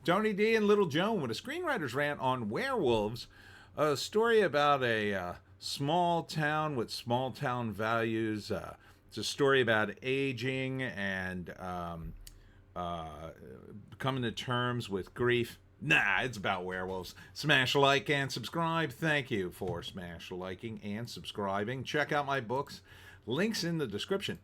Tony D and Little Joan with a screenwriter's rant on Werewolves, a story about a small town with small town values. It's a story about aging and coming to terms with grief. Nah, it's about werewolves. Smash a like and subscribe. Thank you for smash liking and subscribing. Check out my books. Links in the description.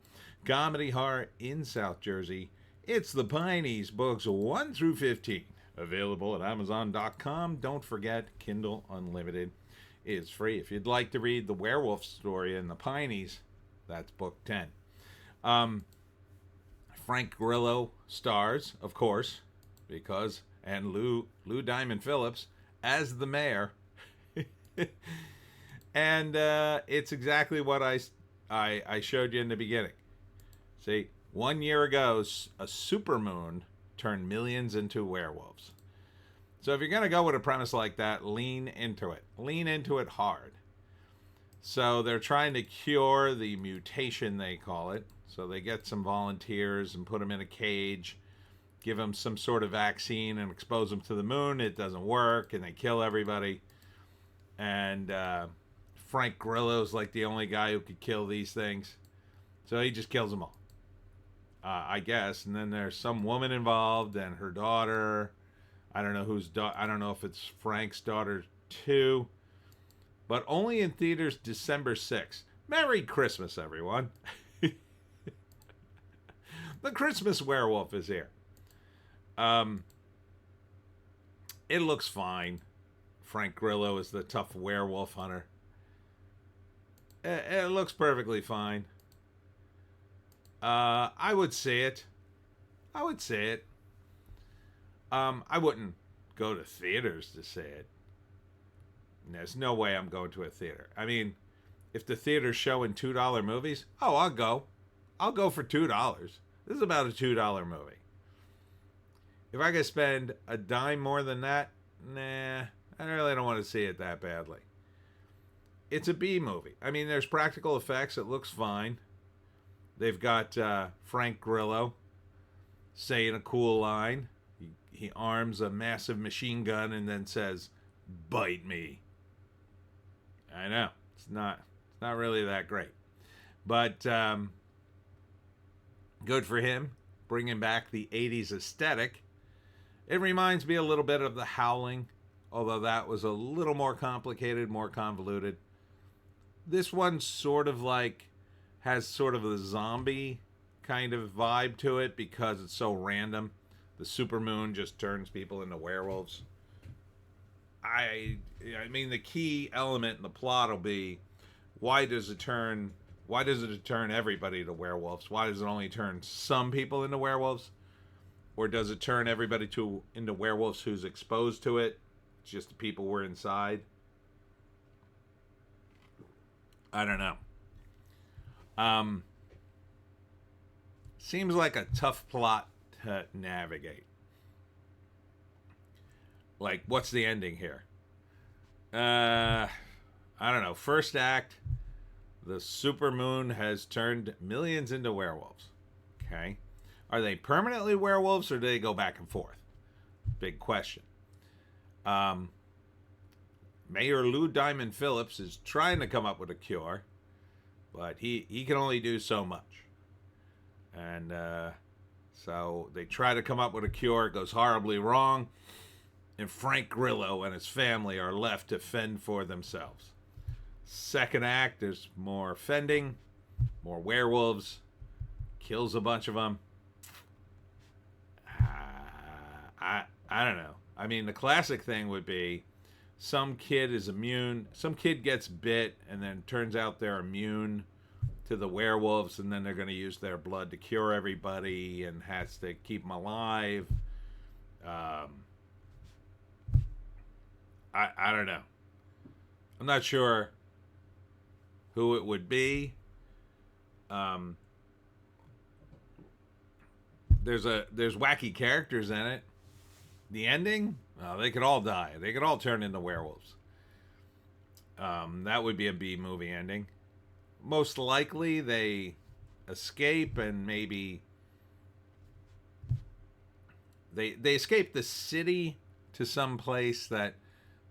Comedy horror in South Jersey. It's the Pineys, books 1 through 15. Available at Amazon.com. Don't forget, Kindle Unlimited is free. If you'd like to read the werewolf story in the Pineys, that's book 10. Frank Grillo stars, of course, and Lou Diamond Phillips as the mayor. And it's exactly what I showed you in the beginning. See, 1 year ago, a supermoon turned millions into werewolves. So if you're going to go with a premise like that, lean into it. Lean into it hard. So they're trying to cure the mutation, they call it. So they get some volunteers and put them in a cage, give them some sort of vaccine and expose them to the moon. It doesn't work, and they kill everybody. And Frank Grillo's like the only guy who could kill these things. So he just kills them all. I guess. And then there's some woman involved and her daughter. I don't know I don't know if it's Frank's daughter too. But only in theaters December 6th. Merry Christmas, everyone. The Christmas werewolf is here. It looks fine. Frank Grillo is the tough werewolf hunter. It looks perfectly fine. I would say it. I wouldn't go to theaters to see it. There's no way I'm going to a theater. I mean, if the theater's showing $2 movies, I'll go. I'll go for $2. This is about a $2 movie. If I could spend a dime more than that, nah, I really don't want to see it that badly. It's a B movie. I mean, there's practical effects. It looks fine. They've got Frank Grillo saying a cool line. He arms a massive machine gun and then says, "Bite me." I know. It's not really that great. But good for him, bringing back the 80s aesthetic. It reminds me a little bit of The Howling, although that was a little more complicated, more convoluted. This one sort of like has sort of a zombie kind of vibe to it because it's so random. The supermoon just turns people into werewolves. I mean, the key element in the plot will be why does it turn everybody to werewolves? Why does it only turn some people into werewolves? Or does it turn everybody into werewolves who's exposed to it? It's just the people who are inside. I don't know. Seems like a tough plot to navigate. Like, what's the ending here? I don't know. First act, the supermoon has turned millions into werewolves. Okay. Are they permanently werewolves or do they go back and forth? Big question. Mayor Lou Diamond Phillips is trying to come up with a cure, but he can only do so much. And so they try to come up with a cure. It goes horribly wrong. And Frank Grillo and his family are left to fend for themselves. Second act, there's more fending, more werewolves, kills a bunch of them. I don't know. I mean, the classic thing would be some kid is immune. Some kid gets bit and then turns out they're immune to the werewolves, and then they're going to use their blood to cure everybody and has to keep them alive. I don't know. I'm not sure who it would be. There's wacky characters in it. The ending, they could all die. They could all turn into werewolves. That would be a B movie ending. Most likely they escape and maybe they escape the city to some place that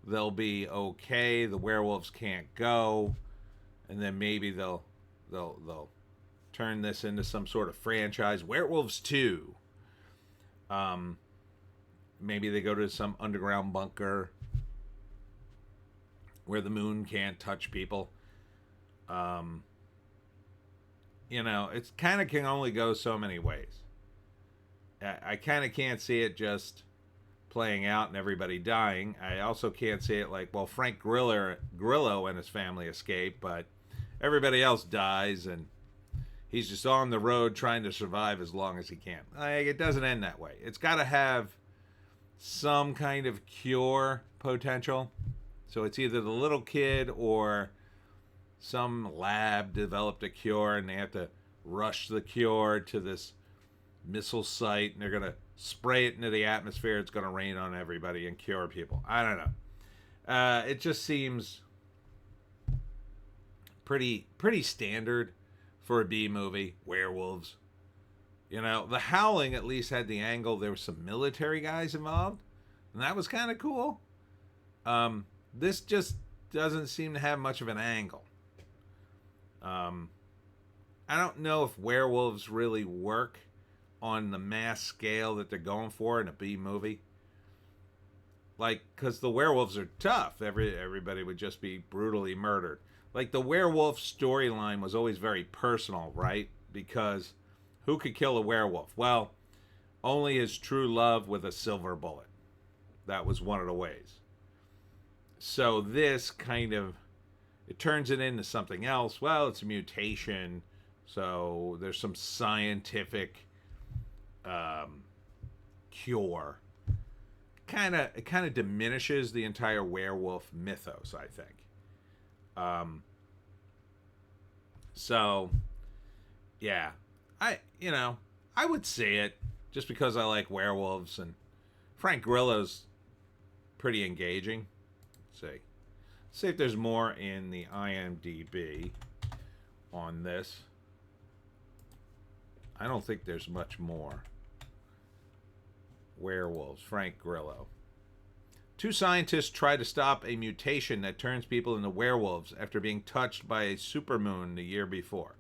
they'll be okay. The werewolves can't go, and then maybe they'll turn this into some sort of franchise. Werewolves 2. Maybe they go to some underground bunker where the moon can't touch people. It's kind of can only go so many ways. I kind of can't see it just playing out and everybody dying. I also can't see it like, well, Frank Grillo and his family escape, but everybody else dies and he's just on the road trying to survive as long as he can. Like, it doesn't end that way. It's got to have some kind of cure potential. So it's either the little kid or some lab developed a cure and they have to rush the cure to this missile site and they're going to spray it into the atmosphere. It's going to rain on everybody and cure people. I don't know. It just seems pretty standard for a B movie. Werewolves. The Howling at least had the angle. There were some military guys involved, and that was kind of cool. This just doesn't seem to have much of an angle. I don't know if werewolves really work on the mass scale that they're going for in a B movie. Like, because the werewolves are tough. Everybody would just be brutally murdered. Like, the werewolf storyline was always very personal, right? Because who could kill a werewolf? Well, only his true love with a silver bullet. That was one of the ways. So this kind of, it turns it into something else. Well, it's a mutation. So there's some scientific cure. It kind of diminishes the entire werewolf mythos, I think. So yeah, I would see it just because I like werewolves and Frank Grillo's pretty engaging. Let's see if there's more in the IMDb on this. I don't think there's much more. Werewolves, Frank Grillo. 2 scientists try to stop a mutation that turns people into werewolves after being touched by a supermoon the year before.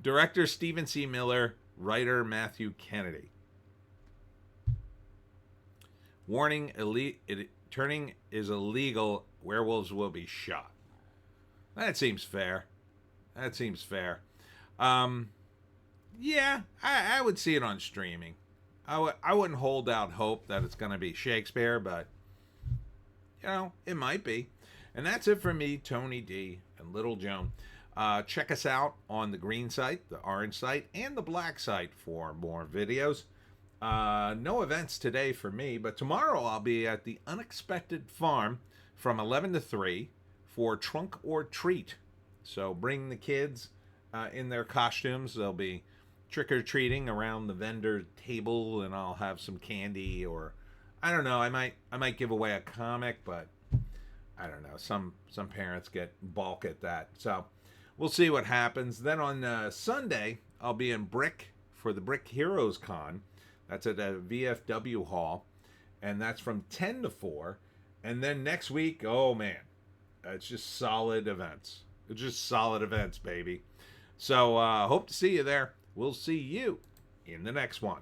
Director Stephen C. Miller, writer Matthew Kennedy. Warning, turning is illegal. Werewolves will be shot. That seems fair. Yeah, I would see it on streaming. I wouldn't hold out hope that it's going to be Shakespeare, but, it might be. And that's it for me, Tony D, and Little Joan. Check us out on the green site, the orange site, and the black site for more videos. No events today for me, but tomorrow I'll be at the Unexpected Farm from 11 to 3 for Trunk or Treat. So bring the kids in their costumes. They'll be trick-or-treating around the vendor table, and I'll have some candy, or I don't know, I might give away a comic, but I don't know, some parents get balk at that. So we'll see what happens. Then on Sunday, I'll be in Brick for the Brick Heroes Con. That's at a VFW hall, and that's from 10 to 4. And then next week, oh man, it's just solid events. It's just solid events, baby. So hope to see you there. We'll see you in the next one.